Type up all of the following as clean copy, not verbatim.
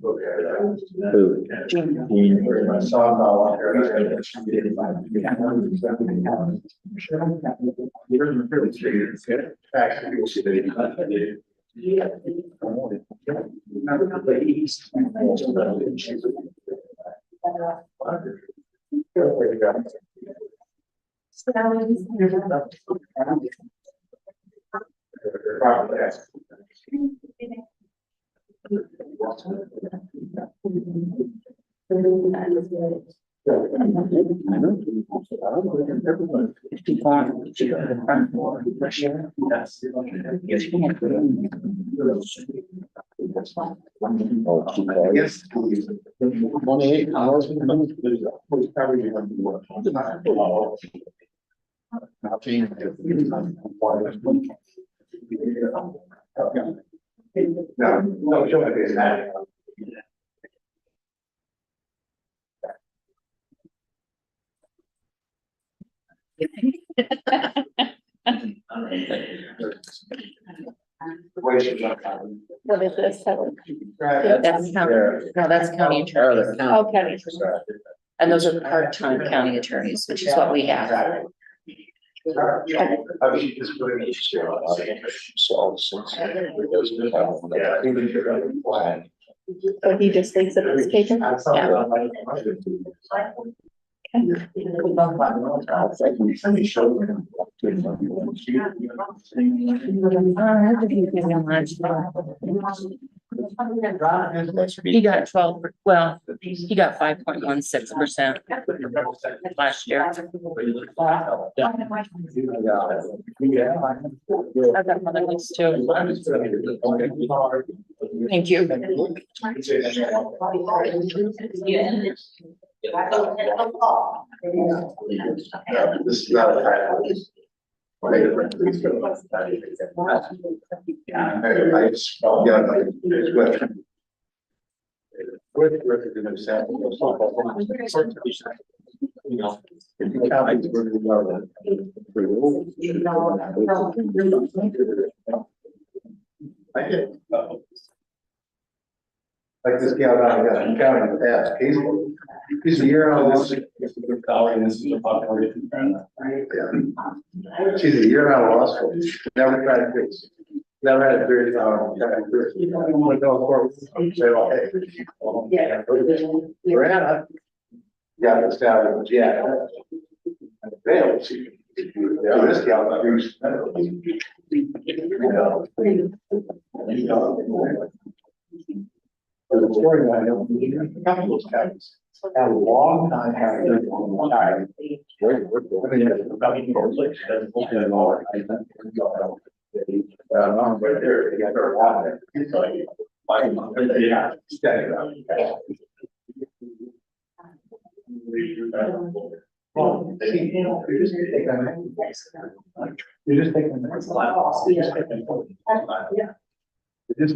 Who? My son-in-law out there. Actually, people see that. Yes. 28 hours. No, she'll have this. What is this? That's county, no, that's county attorney. Oh, county attorney. And those are part-time county attorneys, which is what we have. So he just thinks that it's taken? He got 12, well, he got 5.16% last year. I've got another list too. Thank you. This is not a. I get. Like this gal down in county fast, he's a year out. This is a population. Yeah. She's a year out of law school, never tried to fix. Never had a period of time. Brianna got this down, yeah. Failed. Yeah, this gal. The story I know, a couple of times, had a long time having a long time. Right there, they got her out there. It's like, yeah, standing up. Well, you just take them. You just take them. Yeah. Just.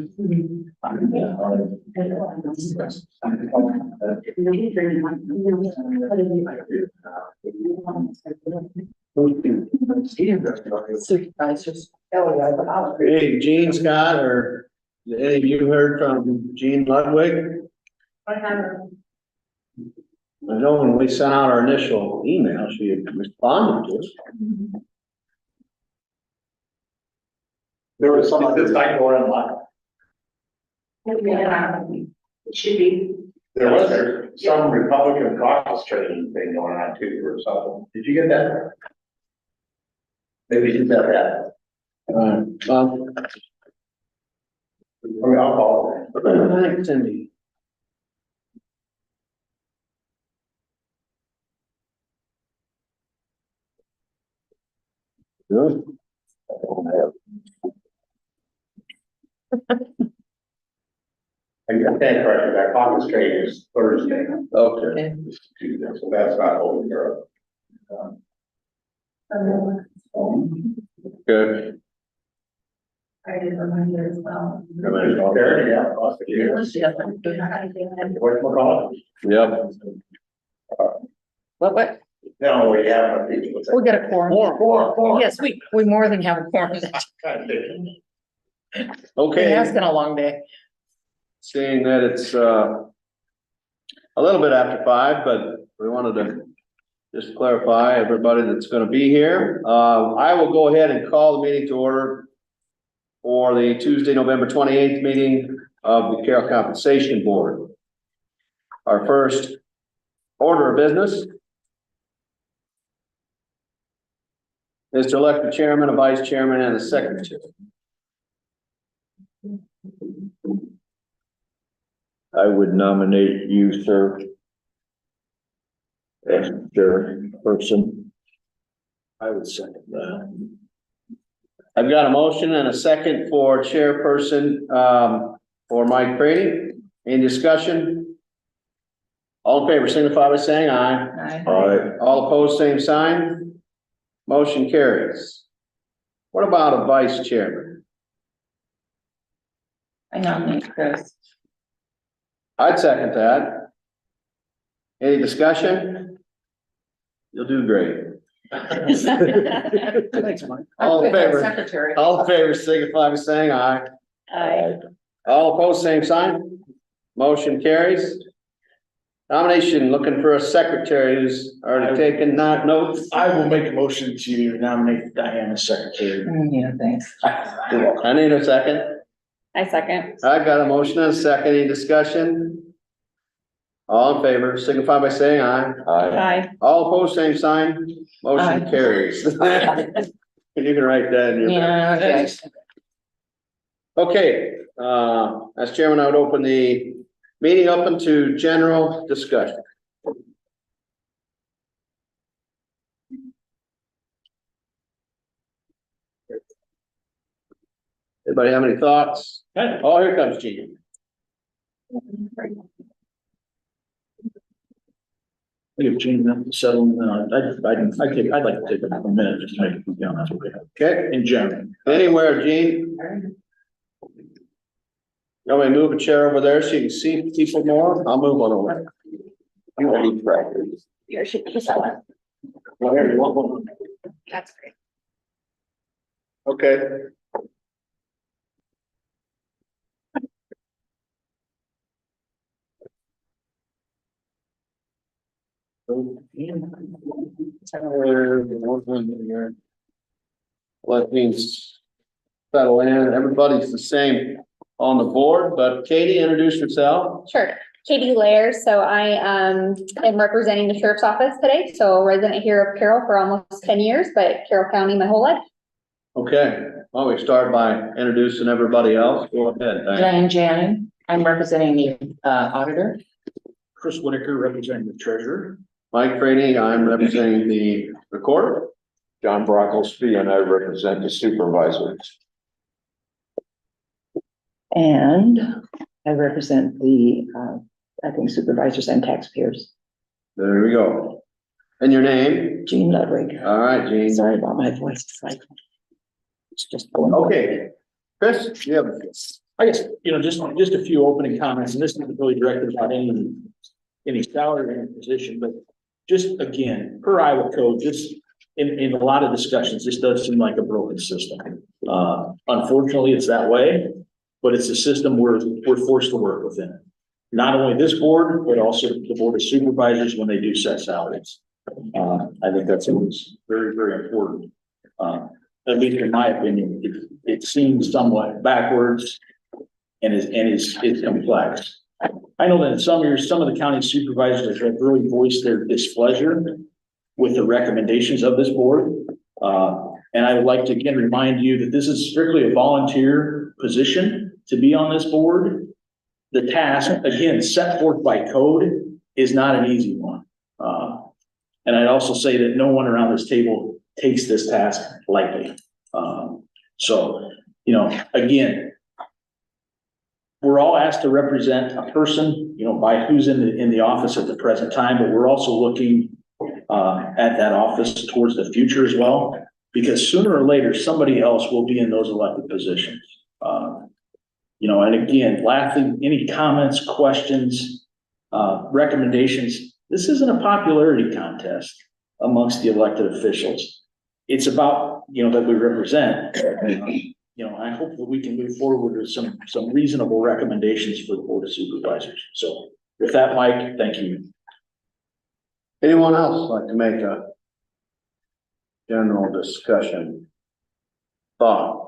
Supervisors. Hey, Gene Scott, or any of you heard from Jean Ludwig? I haven't. I know when we sent out our initial email, she had responded to us. There was some other site going on. It should be. There was some Republican caucus training thing going on too or something. Did you get that? Maybe you didn't have that. I mean, I'll call it. Thanks, Cindy. Good. I can't correct that caucus training is Thursday. Okay. So that's not open Europe. Good. I didn't remember as well. There, yeah. What's McCall? Yep. What? No, we have. We got a quorum. Four. Yes, we more than have a quorum. It Okay. has been a long day. seeing that it's, a little bit after 5, but we wanted to just clarify everybody that's gonna be here. I will go ahead and call the meeting to order for the Tuesday, November 28th meeting of the Carroll Compensation Board. Our first order of business is to elect the chairman, a vice chairman, and a secretary. I would nominate you, sir. As chairperson. I would second that. I've got a motion and a second for chairperson, for Mike Brady. Any discussion? All in favor, signify by saying aye. Aye. All opposed, same sign. Motion carries. What about a vice chairman? I nominate Chris. I'd second that. Any discussion? You'll do great. Thanks, Mike. All in favor, Secretary. all in favor, signify by saying aye. Aye. All opposed, same sign. Motion carries. Nomination, looking for a secretary who's already taken notes. I will make a motion to nominate Diane as secretary. Yeah, thanks. I need a second. I second. I've got a motion and a second. Any discussion? All in favor, signify by saying aye. Aye. All opposed, same sign. Motion Aye. carries. You can write that in your. Yeah, okay. Okay, as chairman, I would open the meeting up into general discussion. Anybody have any thoughts? Oh, here comes Gene. Give Gene that settlement. I'd like to take a minute just to make a few comments. Okay, In general. anywhere, Gene? You want me to move a chair over there so you can see people more? I'll move one over. You want to practice? Here should be someone. Well, here, you want one? That's great. Okay. Let things settle in. Everybody's the same on the board, but Katie, introduce yourself. Sure. Katie Lair. So I am representing the sheriff's office today. So resident here of Carroll for almost 10 years, but Carroll County my whole life. Okay, well, we start by introducing everybody else. Go ahead. Diane. Diane Jannon, I'm representing the auditor. Chris Whitaker representing the treasurer. Mike Frady, I'm representing the recorder. John Brocklesby and I represent the supervisors. And I represent the, I think supervisors and taxpayers. There we go. And your name? Jean Ludwig. All right, Gene. Sorry about my voice. It's just going. Okay. Chris, you have. I guess, just a few opening comments, and this isn't really directed about any salary or any position, but just again, per Iowa code, just in a lot of discussions, this does seem like a broken system. Unfortunately, it's that way, but it's a system we're forced to work within. Not only this board, but also the board of supervisors when they do set salaries. I think that's always very, very important. At least in my opinion, it seems somewhat backwards and is complex. I know that in some years, some of the county supervisors have really voiced their displeasure with the recommendations of this board. And I would like to again remind you that this is strictly a volunteer position to be on this board. The task, again, set forth by code is not an easy one. And I'd also say that no one around this table takes this task lightly. So, again, we're all asked to represent a person, by who's in the office at the present time, but we're also looking at that office towards the future as well, because sooner or later, somebody else will be in those elected positions. And again, lastly, any comments, questions, recommendations, this isn't a popularity contest amongst the elected officials. It's about, that we represent. I hope that we can move forward with some reasonable recommendations for the Board of Supervisors. So with that, Mike, thank you. Anyone else like to make a general discussion? Thought?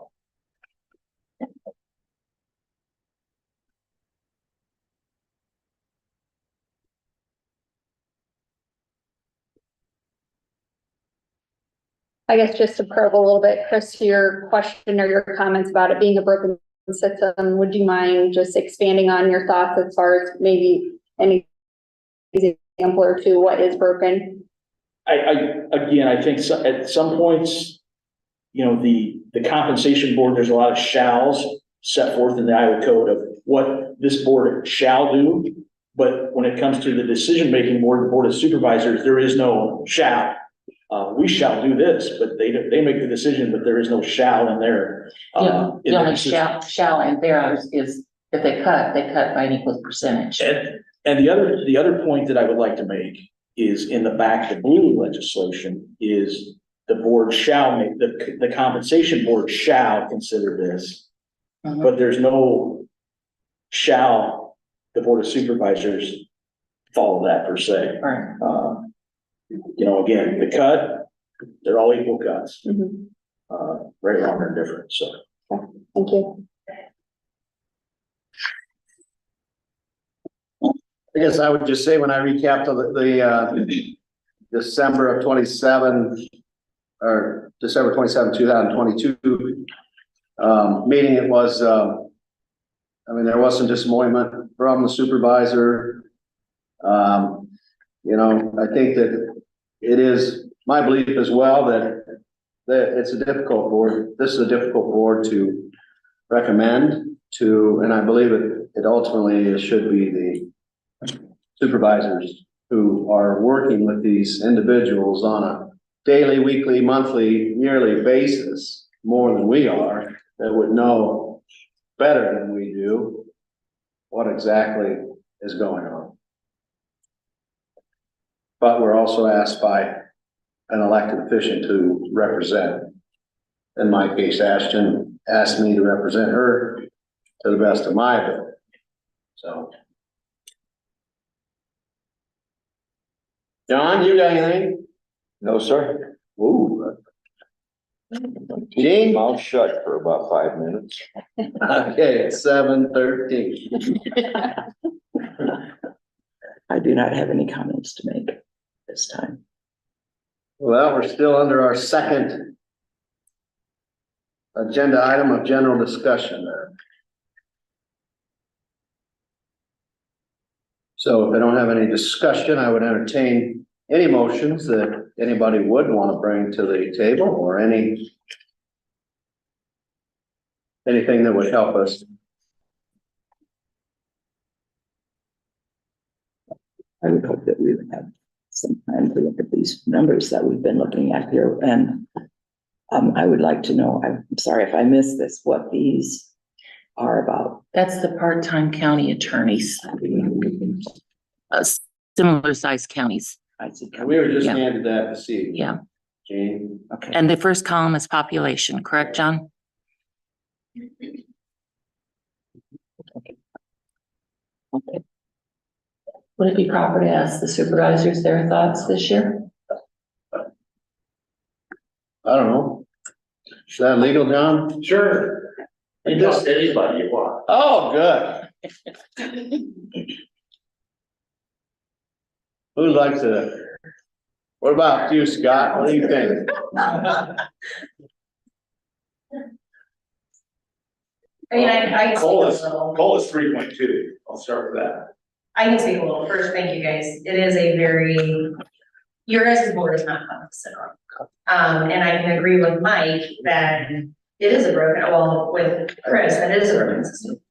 I guess just to probe a little bit, Chris, to your question or your comments about it being a broken system, would you mind just expanding on your thoughts as far as maybe any example or two, what is broken? I think at some points, the compensation board, there's a lot of shalls set forth in the Iowa code of what this board shall do. But when it comes to the decision-making board, the Board of Supervisors, there is no shall. We shall do this, but they make the decision, but there is no shall in there. The only shall in there is if they cut by an equal percentage. And the other point that I would like to make is in the back, the blue legislation is the board shall make, the compensation board shall consider this. But there's no shall the Board of Supervisors follow that per se. Right. Again, the cut, they're all equal cuts. Mhm. Right, wrong, or different, so. Thank you. I guess I would just say when I recapped the December of 27 or December 27, 2022 meeting, it was, there was some disappointment from the supervisor. I think that it is my belief as well that it's a difficult board. This is a difficult board to recommend to, and I believe it ultimately should be the supervisors who are working with these individuals on a daily, weekly, monthly, yearly basis, more than we are, that would know better than we do what exactly is going on. But we're also asked by an elected official to represent. In my case, Ashton asked me to represent her to the best of my ability. So. John, you got anything? No, sir. Ooh. Gene? Mouth shut for about 5 minutes. Okay, it's 7:13. I do not have any comments to make this time. Well, we're still under our second agenda item of general discussion there. So if I don't have any discussion, I would entertain any motions that anybody would want to bring to the table or anything that would help us. I would hope that we would have some time to look at these numbers that we've been looking at here. And I would like to know, I'm sorry if I missed this, what these are about. That's the part-time county attorneys. Similar sized counties. I see. We were just Yeah. handed that this evening. Yeah. Gene. Okay. And the first column is population, correct, John? Okay. Would it be proper to ask the supervisors their thoughts this year? I don't know. Is that legal, John? Sure. You just anybody you want. Oh, good. Who'd like to? What about you, Scott? What do you think? I mean, I. Cole is 3.2. I'll start with that. I can speak a little. First, thank you guys. It is a very, your guys' board is not fun to sit on. And I can agree with Mike that it is a broken, well, with Chris, that it is a broken system.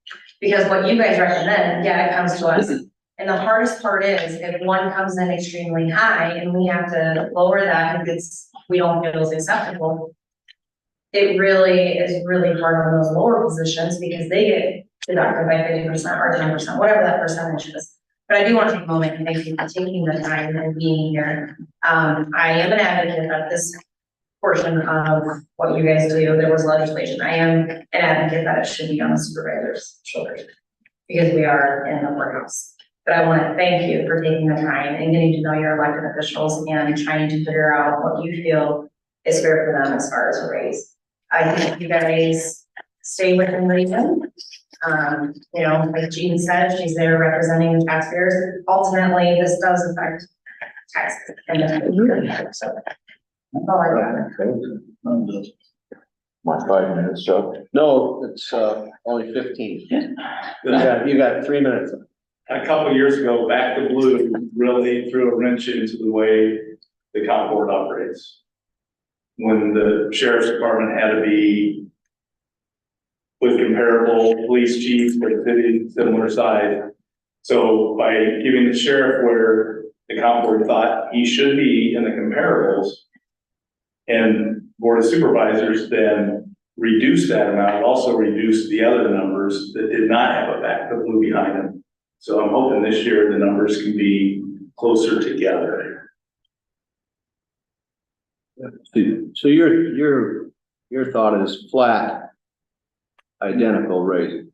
Because what you guys recommend, yeah, it comes to us. And the hardest part is if one comes in extremely high and we have to lower that if we don't feel it's acceptable. It really is really hard on those lower positions because they get deducted by 50% or 10%, whatever that percentage is. But I do want to take a moment and thank you for taking the time and being here. I am an advocate that this portion of what you guys do, there was legislation. I am an advocate that it should be on the supervisor's shoulders because we are in the courthouse. But I want to thank you for taking the time and getting to know your elected officials and trying to figure out what you feel is fair for them as far as a raise. I think you guys stay within reason. You know, like Jean said, she's there representing the taxpayers. Ultimately, this does affect taxes and the. So, that's all I got. Want 5 minutes, Joe? No, it's, only 15. You got 3 minutes. A couple of years ago, Back to Blue really threw a wrench into the way the comp board operates. When the sheriff's department had to be with comparable police chiefs for the city, similar size. So by giving the sheriff where the comp board thought he should be in the comparables, and board of supervisors then reduced that amount, also reduced the other numbers that did not have a Back to Blue behind them. So I'm hoping this year the numbers can be closer together. So your thought is flat, identical raises.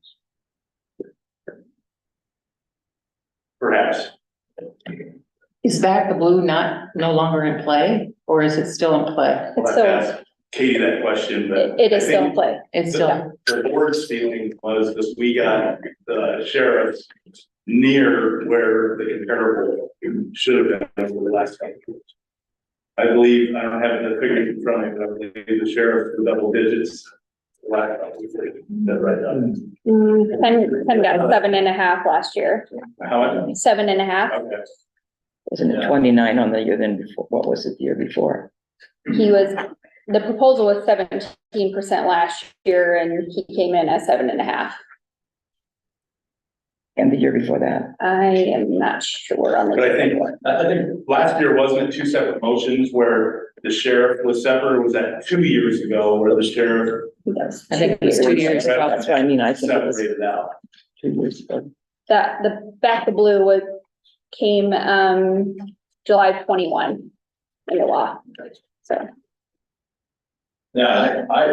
Perhaps. Is Back the Blue no longer in play, or is it still in play? It's I'll still, ask Katie that question, but. It is I still in think play. It's still, The board's feeling was that we got the sheriffs near where the comparable should have been over the last couple of years. I believe, I don't have the figures in front of me, but I believe the sheriff was double digits. Last couple of years. Is that right? Ken got 7.5 last year, How much? 7.5. Okay. Wasn't it 29 on the year then before? What was it the year before? The proposal was 17% last year and he came in at 7.5. And the year before that? I am not sure on the. But I think last year wasn't it two separate motions where the sheriff was separate, or was that 2 years ago where the sheriff I think it was 2 years ago. That's what I mean. I think it was separated out? 2 years ago. That, the Back to Blue came, July 21 in the law, so. Yeah, my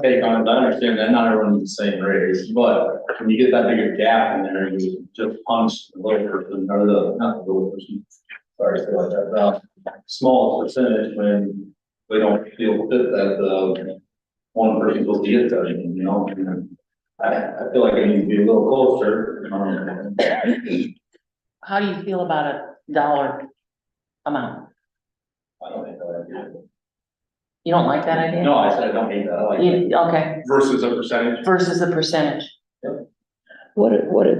take on it, I understand that not everyone's the same race, but when you get that bigger gap in there, you just punch the little person, or not the little person. Sorry, say like that, small percentage when we don't feel fit that the one person supposed to get that, you know? And I feel like it needs to be a little closer. How do you feel about a dollar amount? I don't think that idea. You don't like that idea? No, I said I don't hate that, I like it. Okay, Versus a percentage? versus the percentage. What are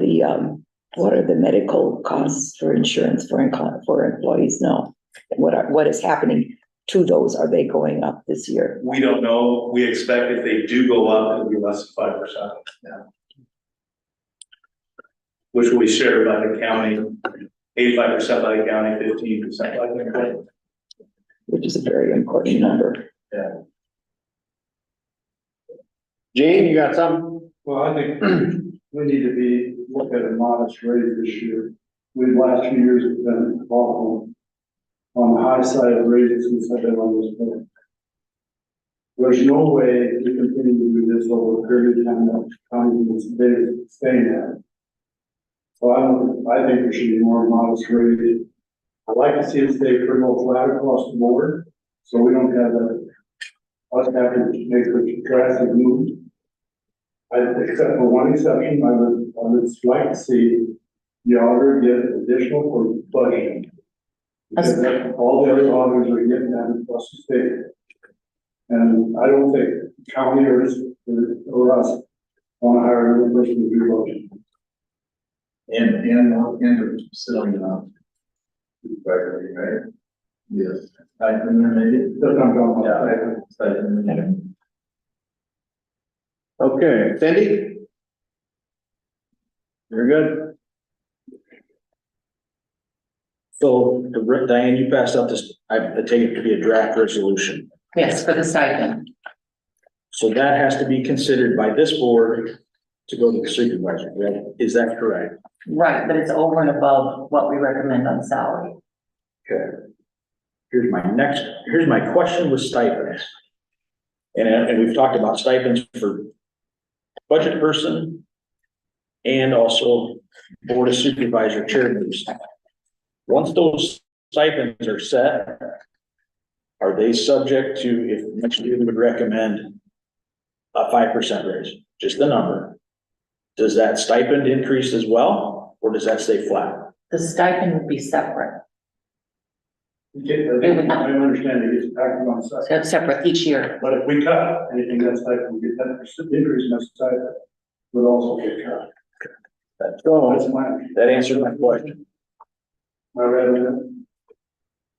the medical costs for insurance for employees now? What is happening to those? Are they going up this year? We don't know. We expect if they do go up, it'll be less than 5%. Yeah. Which will be shared by the county, 85% by the county, 15% by the county. Which is a very important number. Gene, you got something? Well, I think we need to look at a modest rate this year. The last few years have been awful on the high side of raises since I've been on this board. There's no way to continue to do this over a period of time that county is staying at. So I think there should be more modest rates. I'd like to see it stay pretty well flat across the board, so we don't have us having to make such drastic moves. Except for one exception, I would like to see the auditor get additional for budgeting. Because all the other auditors are getting that across the state. And I don't think county or us want to hire another person to do budgeting. And facility, right? Yes. I remember maybe. That's what I'm talking about. Yeah. Okay, Cindy? You're good? So, Diane, you passed out this, I take it to be a draft resolution. Yes, for the stipend. So that has to be considered by this board to go to the supervisor, right? Is that correct? Right, but it's over and above what we recommend on salary. Okay. here's my question with stipends. And we've talked about stipends for budget person and also board of supervisor chairmans. Once those stipends are set, are they subject to, if next year we would recommend a 5% raise, just the number? Does that stipend increase as well, or does that stay flat? The stipend would be separate, I understand it gets back on site, so it's separate each year. but if we cut anything that's like, we get 10% increase in that stipend, would also get cut. That's my understanding. That answered my question. Am I right on that?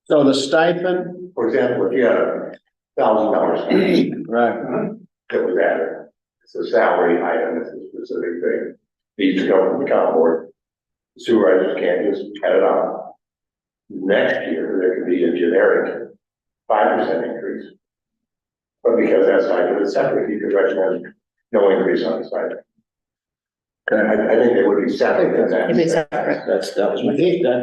So the stipend, For example, if you had $1,000 right, that was added, it's a salary item, it's a specific thing. Needs to go from the county board. Supervisors can't just cut it off. Next year, there could be a generic 5% increase. But because that stipend is separate, you could recommend no increase on the stipend. I think they would be separate in that. It'd be separate. That was my,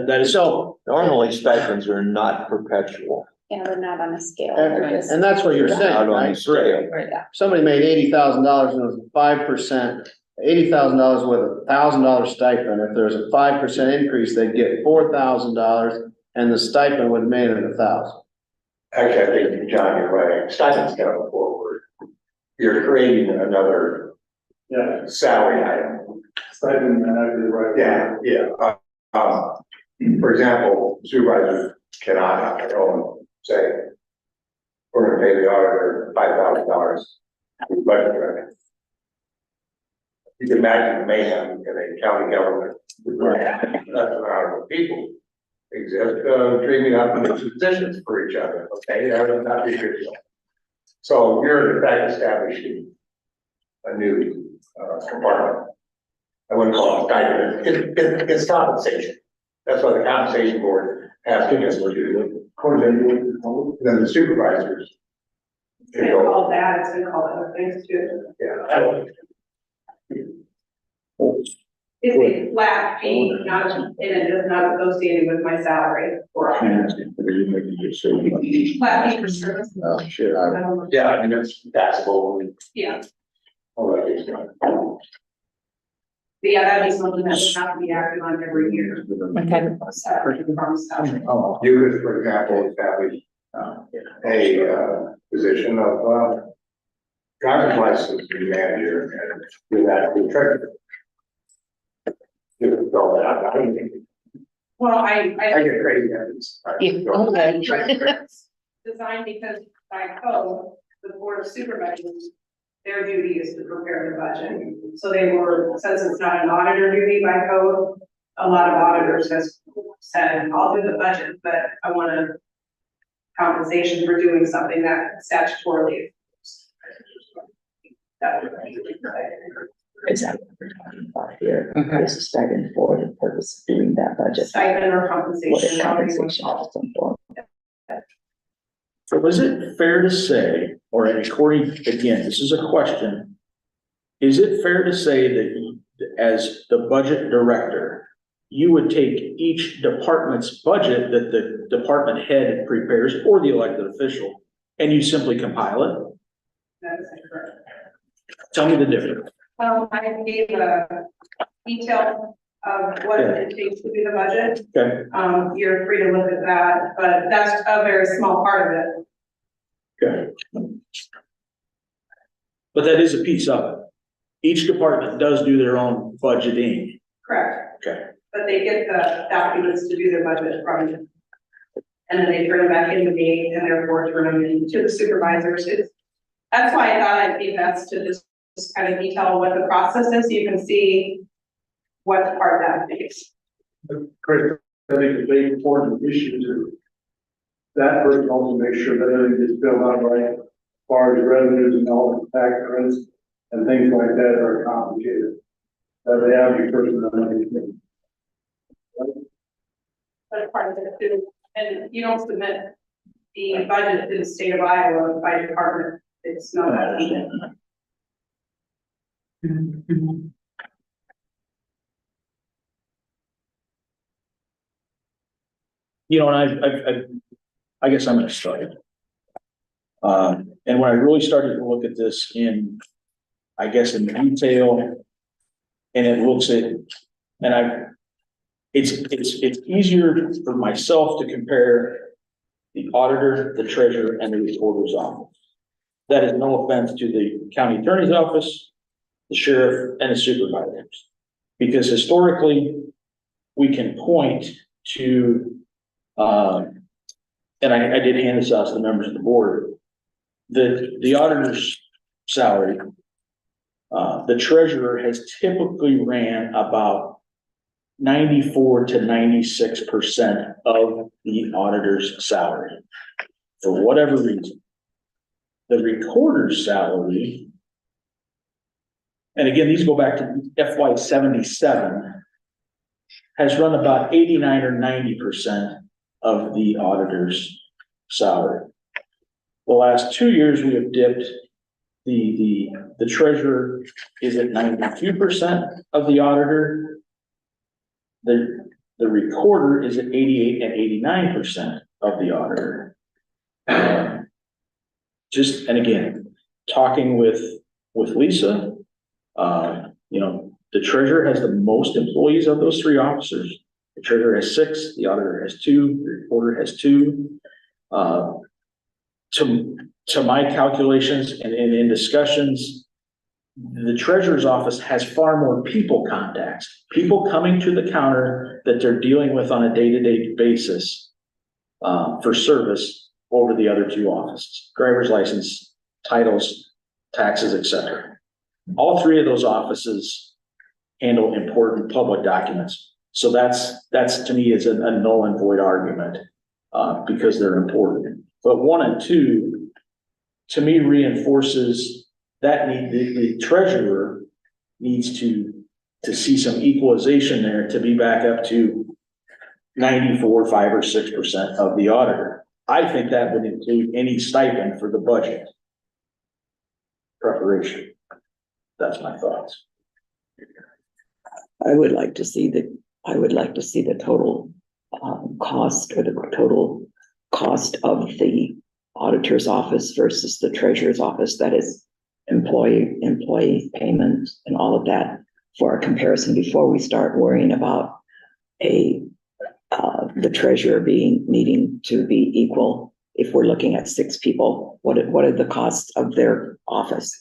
that is. so, Normally stipends are not perpetual. Yeah, they're not on a scale. They're just- and that's what you're saying, Not on the right? scale. Somebody made $80,000 and it was 5%, $80,000 with $1,000 stipend. If there's a 5% increase, they'd get $4,000 and the stipend would have made it 1,000. Actually, I think, John, you're right. Stipends going forward. You're creating another Yeah, salary item. stipend, and I'd be right. Yeah. For example, supervisors cannot on their own say, we're gonna pay the auditor $5,000 in budget direction. You can imagine the mayhem in a county government where that's amount of people exist, dreaming up positions for each other, okay? That would not be a good deal. So you're in fact establishing a new compartment. I wouldn't call it stipend, it's compensation. That's what the compensation board has to do. Then the supervisors. It's been called that, it's been called other things too. Yeah. It's a flat fee, not, and it is not associated with my salary or. Flat fee for service. Oh, shit. Yeah, I mean, it's taxable. Yeah, All that is right. but yeah, that'd be something that would have to be acted on every year. Okay. Separate from salary. You could, for example, establish a position of driver's license manager and do that with treasurer. You could throw that out. I don't think. Well, I get crazy at this. designed because by code, the board of supervisors, their duty is to prepare the budget. So they were, since it's not an auditor duty by code, a lot of auditors have said, I'll do the budget, but I want a compensation for doing something that statutorily. Is that what we're talking about here? This is stipend for the purpose of doing that budget. Stipend or What compensation. is however you want compensation to call of some form? So is it fair to say, or according, again, this is a question. Is it fair to say that as the budget director, you would take each department's budget that the department head prepares or the elected official, and you simply compile it? That is correct. Tell me the difference. I gave a detail of what it takes to do the budget. Okay, You're free to look at that, but that's a very small part of it. okay. But that is a piece of it. Each department does do their own budgeting. Correct. Okay. But they get the documents to do their budget from you. And then they turn them back into me and therefore turn them into the supervisors. That's why I thought it'd be best to just kind of detail what the process is, so you can see what part that is. Chris, I think the big important issue to that person also make sure that everything gets filled out right, as far as revenues and all the tax credits and things like that are complicated. That the average person doesn't understand. That's part of it too. And you don't submit the budget to the state of Iowa by department. It's not. You know, and I've I guess I'm gonna start. And when I really started to look at this I guess in detail, and it looks at, it's easier for myself to compare the auditor, the treasurer, and the recorder's office. That is no offense to the county attorney's office, the sheriff, and the supervisors. Because historically, we can point to, and I did hand this out to the members of the board, the auditor's salary, the treasurer has typically ran about 94 to 96% of the auditor's salary, for whatever reason. The recorder's salary, and again, these go back to FY 77, has run about 89 or 90% of the auditor's salary. The last 2 years, we have dipped. The treasurer is at 92% of the auditor. The recorder is at 88 and 89% of the auditor. And again, talking with Lisa, the treasurer has the most employees of those three officers. The treasurer has 6, the auditor has 2, the recorder has 2. To my calculations and in discussions, the treasurer's office has far more people contacts, people coming to the counter that they're dealing with on a day-to-day basis for service over the other 2 offices: driver's license, titles, taxes, etc. All 3 of those offices handle important public documents. So that's to me is a null and void argument because they're important. But 1 and 2, to me, reinforces that the treasurer needs to see some equalization there to be back up to 94, 5 or 6% of the auditor. I think that would include any stipend for the budget preparation. That's my thoughts. I would like to see the total cost, or the total cost of the auditor's office versus the treasurer's office. That is employee payments and all of that, for a comparison before we start worrying about the treasurer needing to be equal. If we're looking at 6 people, what are the costs of their office?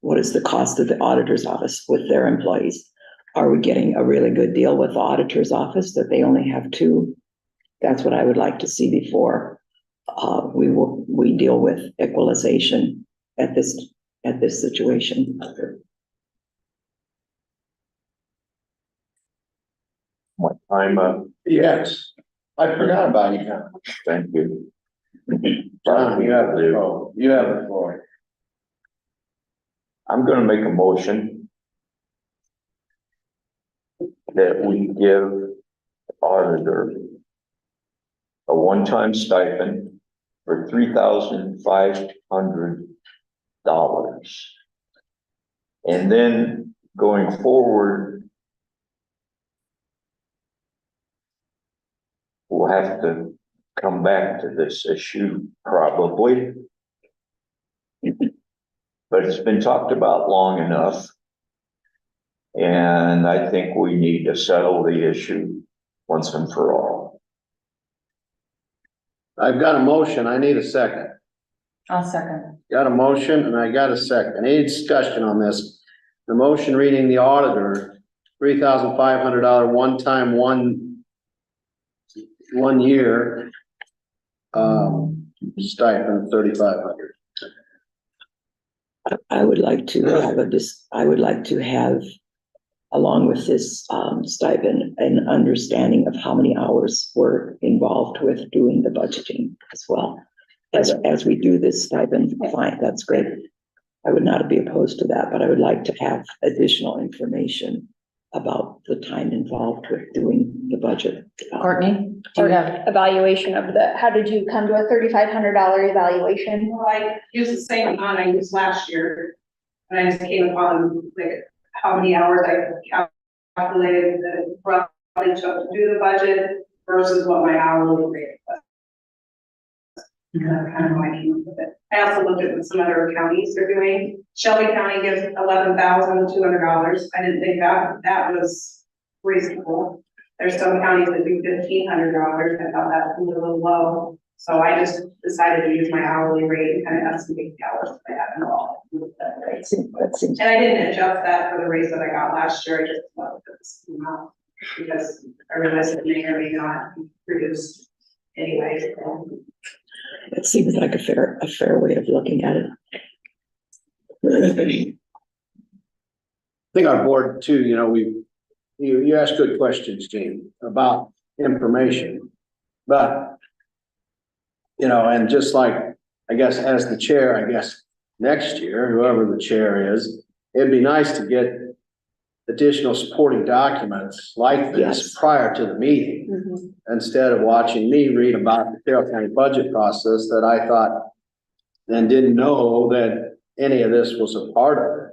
What is the cost of the auditor's office with their employees? Are we getting a really good deal with the auditor's office that they only have 2? That's what I would like to see before we deal with equalization at this situation. What time, Yes, I forgot about you, John. thank you. John, you have the floor. You have the floor. I'm gonna make a motion that we give the auditor a one-time stipend for $3,500. And then going forward, we'll have to come back to this issue probably. But it's been talked about long enough. And I think we need to settle the issue once and for all. I've got a motion. I need a second. I'll second. Got a motion and I got a second. Any discussion on this? The motion reading the auditor, $3,500 one-time, one year stipend of $3,500. I would like to have along with this stipend, an understanding of how many hours were involved with doing the budgeting as well. As we do this stipend, fine, that's great. I would not be opposed to that, but I would like to have additional information about the time involved with doing the budget. Courtney, do you have? Evaluation of how did you come to a $3,500 evaluation? Well, I used the same amount I used last year. And I just came upon like how many hours I calculated the roughly took to do the budget versus what my hourly rate was. And that's kind of how I came up with it. I also looked at what some other counties are doing. Shelby County gives $11,200. I didn't think that was reasonable. There's some counties that do $1,500. I thought that was a little low. So I just decided to use my hourly rate and kind of estimate the hours that I have involved. That seems, And I didn't adjust that for the raise that I got last year. I just left this amount because I realized it may or may not produce anyway. it seems like a fair way of looking at it. I think our board too, you know, you asked good questions, Gene, about information. But, you know, and just like, I guess, as the chair, I guess, next year, whoever the chair is, it'd be nice to get additional supporting documents like this Yes. prior to the meeting, Mhm. instead of watching me read about the Carroll County budget process that I thought and didn't know that any of this was a part of it.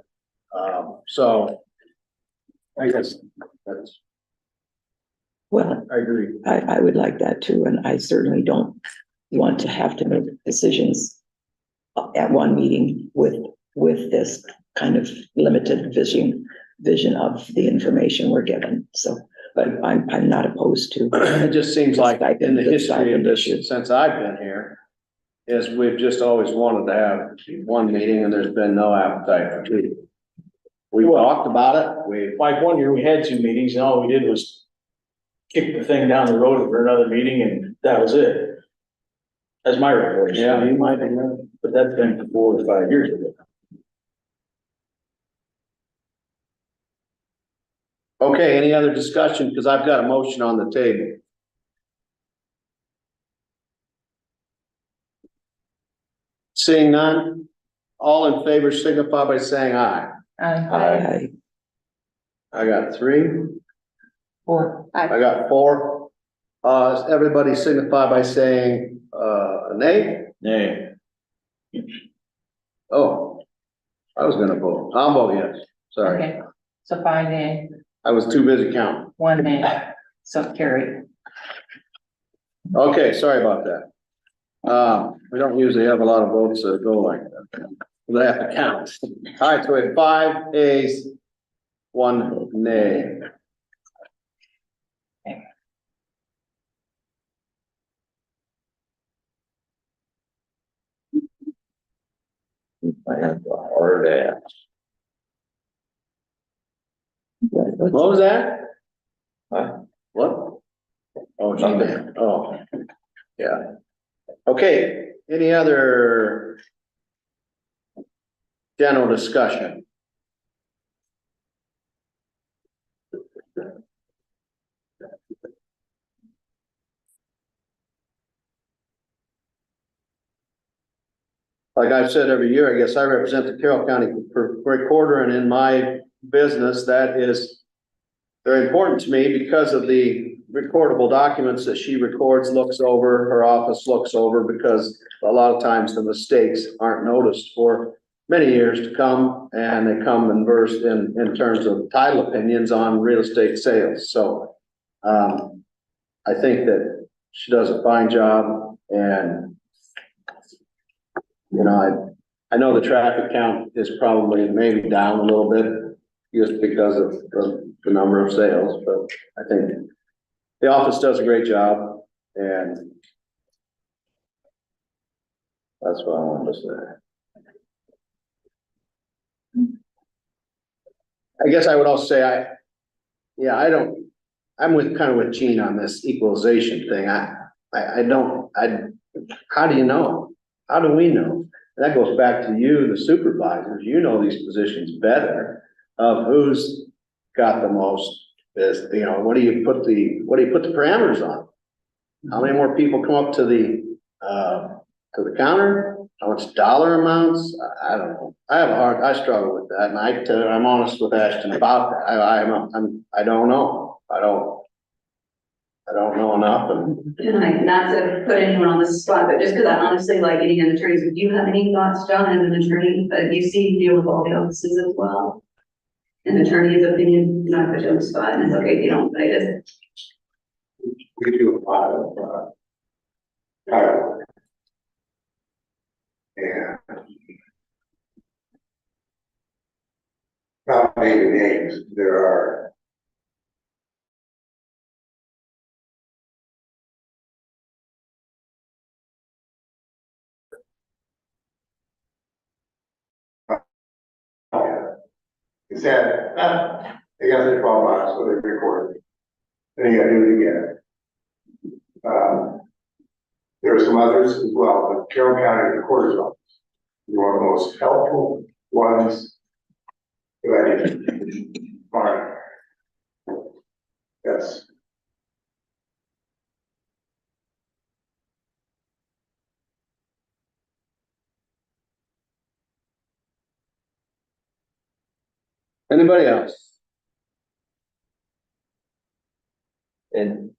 So I guess that's, Well, I agree. I would like that too, and I certainly don't want to have to make decisions at one meeting with this kind of limited vision of the information we're given. So, but I'm not opposed to. It just seems like in the The history of this, stipend issue. since I've been here, is we've just always wanted to have one meeting and there's been no appetite for two. We talked about it, Like one year, we had 2 meetings, and all we did was kick the thing down the road for another meeting, and that was it. That's my recollection. yeah, you might be right. But that's been 4 or 5 years ago. Okay, any other discussion? Because I've got a motion on the table. Seeing none, all in favor signify by saying aye. I I got 3, Or, I got 4. Everybody signify by saying, nay? Nay. Oh, I was gonna vote. I'll vote yes. Sorry, okay, so 5 nay, I was too busy counting. 1 nay, so carried. Okay, sorry about that. We don't usually have a lot of votes that go like that. They have to count. All right, so we have 5 ayes, 1 nay. I have a hard ass. What was that? Huh? What? Oh, G-Man. Oh, yeah. Okay, any other general discussion? Like I've said every year, I guess I represent the Carroll County Recorder, and in my business, that is very important to me because of the recordable documents that she records, looks over, her office looks over, because a lot of times the mistakes aren't noticed for many years to come, and they come and burst in terms of title opinions on real estate sales. So I think that she does a fine job, and you know, I know the traffic count is probably maybe down a little bit just because of the number of sales, but I think the office does a great job, and that's what I wanted to say. I guess I would also say I'm kind of with Gene on this equalization thing. How do you know? How do we know? And that goes back to you, the supervisors. You know these positions better of who's got the most. You know, what do you put the parameters on? How many more people come up to the counter? How much dollar amounts? I don't know. I struggle with that, and I'm honest with Ashton about that. I don't know. I don't know enough, and And not to put anyone on the spot, but just because I honestly like getting an attorney, do you have any thoughts, John, as an attorney, but you see, you deal with all the offices as well? An attorney's opinion, not put you on the spot, and it's okay if you don't, but I just, We do a lot of, not naming names, there are he said, they got their call box, so they recorded it. Then you gotta do it again. There are some others as well, but Carroll County Recorder's Office is one of the most helpful ones that I did. Fine. Yes. Anybody else? And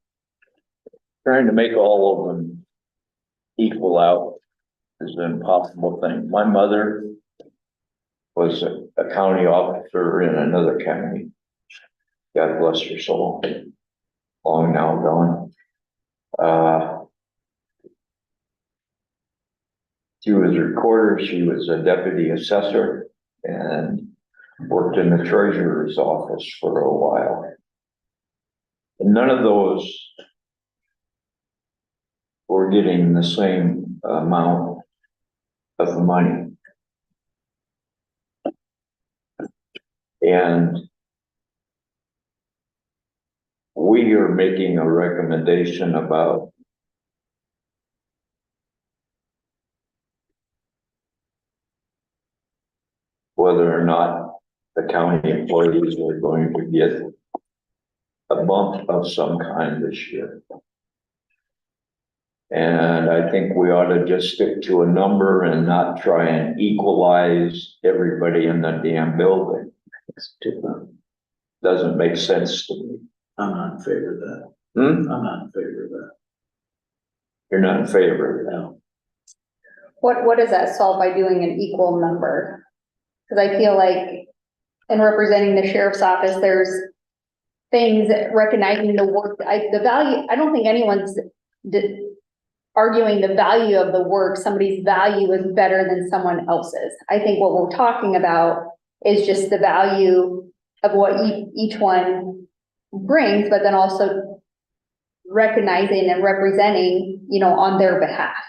trying to make all of them equal out is an impossible thing. My mother was a county officer in another county. God bless her soul. Long now gone. She was a recorder, she was a deputy assessor, and worked in the treasurer's office for a while. And none of those were getting the same amount of money. And we are making a recommendation about whether or not the county employees are going to get a bump of some kind this year. And I think we ought to just stick to a number and not try and equalize everybody in the damn building. Doesn't make sense to me. I'm not in favor of that. Hmm? I'm not in favor of that. You're not in favor of that? No. What does that solve by doing an equal number? Because I feel like in representing the sheriff's office, there's things that recognizing the work, the value, I don't think anyone's arguing the value of the work, somebody's value is better than someone else's. I think what we're talking about is just the value of what each one brings, but then also recognizing and representing, on their behalf.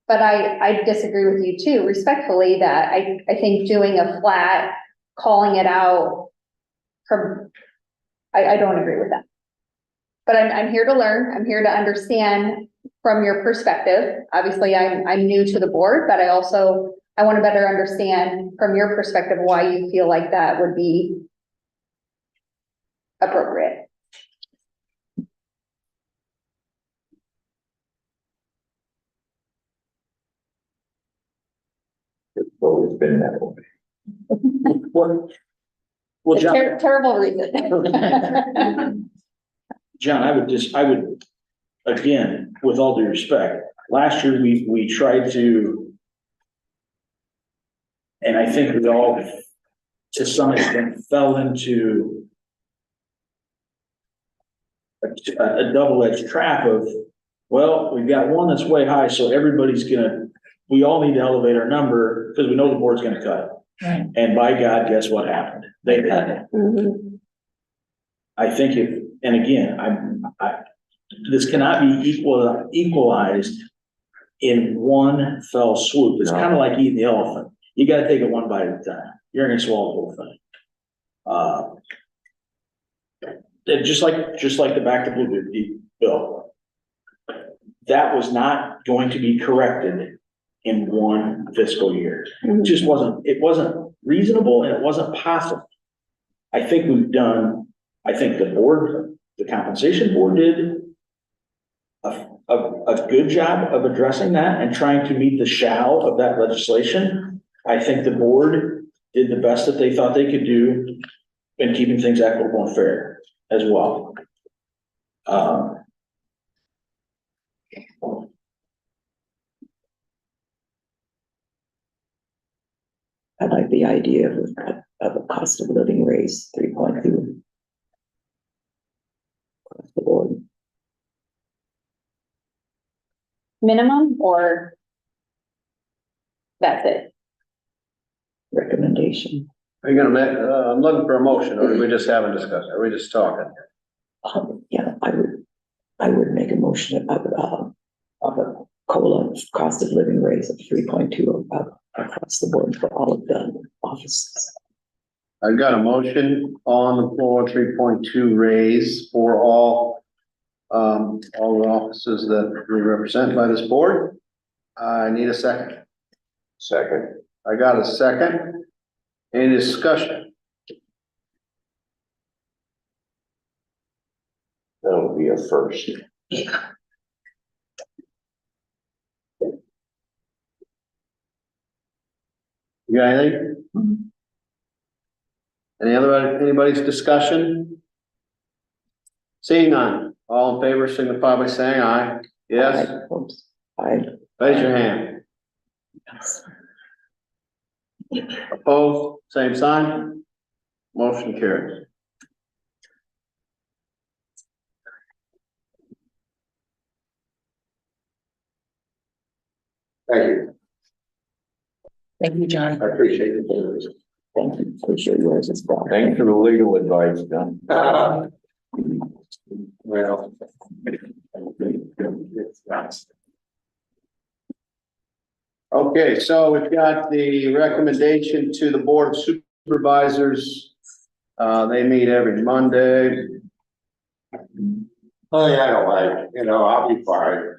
But I disagree with you too, respectfully, that I think doing a flat, calling it out from, I don't agree with that. But I'm here to learn, I'm here to understand from your perspective. Obviously, I'm new to the board, but I want to better understand from your perspective why you feel like that would be appropriate. It's always been that way. Well, John, Terrible reason. John, I would, again, with all due respect, last year we tried to, and I think we all, to some extent, fell into a double-edged trap of, well, we've got one that's way high, so we all need to elevate our number because we know the board's gonna cut. Right. And by God, guess what happened? They cut it. Mhm. I think and again, this cannot be equalized in one fell swoop. It's kind of like eating the elephant. You gotta take it one bite at a time. You're gonna swallow the whole thing. Just like the back to blue bill. That was not going to be corrected in one fiscal year. It just wasn't reasonable and it wasn't possible. I think the board, the compensation board did a good job of addressing that and trying to meet the shall of that legislation. I think the board did the best that they thought they could do in keeping things equitable and fair as well. I like the idea of a cost of living raise, 3.2. Across the board. Minimum or that's it? Recommendation. Are you gonna make, I'm looking for a motion, or are we just having discussion? Are we just talking? Yeah, I would make a motion of a COLA, cost of living raise of 3.2 across the board for all of the offices. I've got a motion on the floor, 3.2 raise for all the offices that we represent by this board. I need a second. Second. I got a second. Any discussion? That'll be a first. You got anything? Anybody's discussion? Seeing none, all in favor signify by saying aye. Yes, Oops. I, raise your hand. Opposed, same sign. Motion carries. Thank you, Thank you, John. I appreciate it. thank you, appreciate yours as well. Thanks for the legal advice, John. Well. Okay, so we've got the recommendation to the Board of Supervisors. They meet every Monday. Oh, yeah, I don't like, I'll be fine.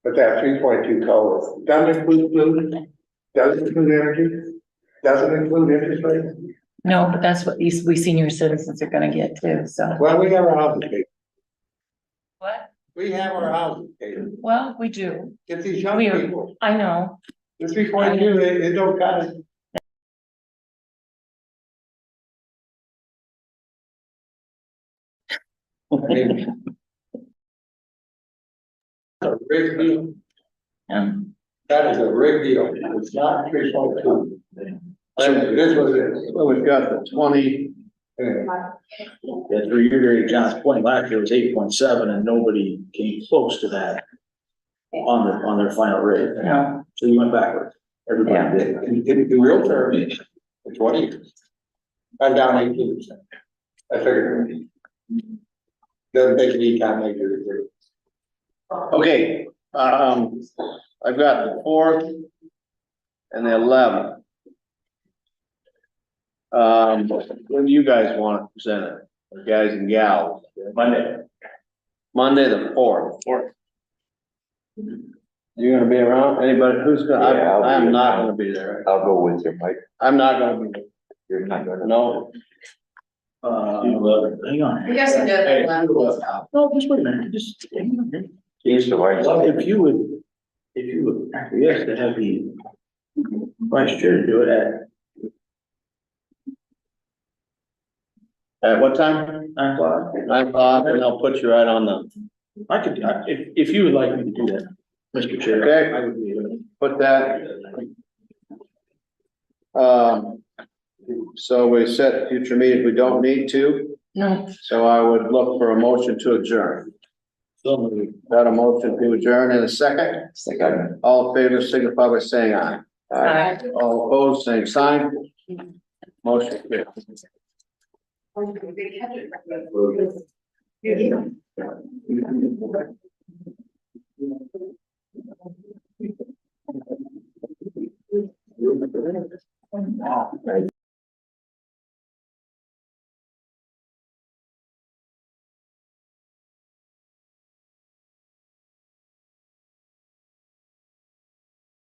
But that 3.2 COLA, doesn't include food, doesn't include energy, doesn't include interest rates. No, but that's what these, we senior citizens are gonna get too, so. Well, we have our houses paid. What? We have our houses paid. Well, we do. Get these young We are- people, I know. the 3.2, it don't cut it. I mean, a big deal. That is a big deal. It's not 3.2. This was it. Well, we've got the 20, Yeah, to reiterate John's point, last year was 8.7 and nobody came close to that on their final rate. No. So you went backwards. Everybody did. In real terms, for 20 years. I'm down 18%. I figured. Doesn't take any time to do it. okay, I've got the 4th and the 11th. When do you guys want to present it, guys and gals? Monday the 4th. You gonna be around? Anybody, who's gonna, Yeah, I'll be I'm not around. gonna be there. I'll go with you, Mike. I'm not gonna be there. You're not gonna. No. Hang on. You guys can do it. Hey, No, just wait a minute, just hang on here. He's the vice. If you would acquiesce to have the vice chair do it At what time? 9 o'clock, and I'll put you right on the, I could, if you would like me to do that, Mr. Chair. Okay. I would be able to. put that. So we set future meeting, we don't need to, No. so I would look for a motion to adjourn. Got a motion to adjourn in a second? Second. All in favor signify by saying aye. Aye. All opposed, same sign. Motion carries.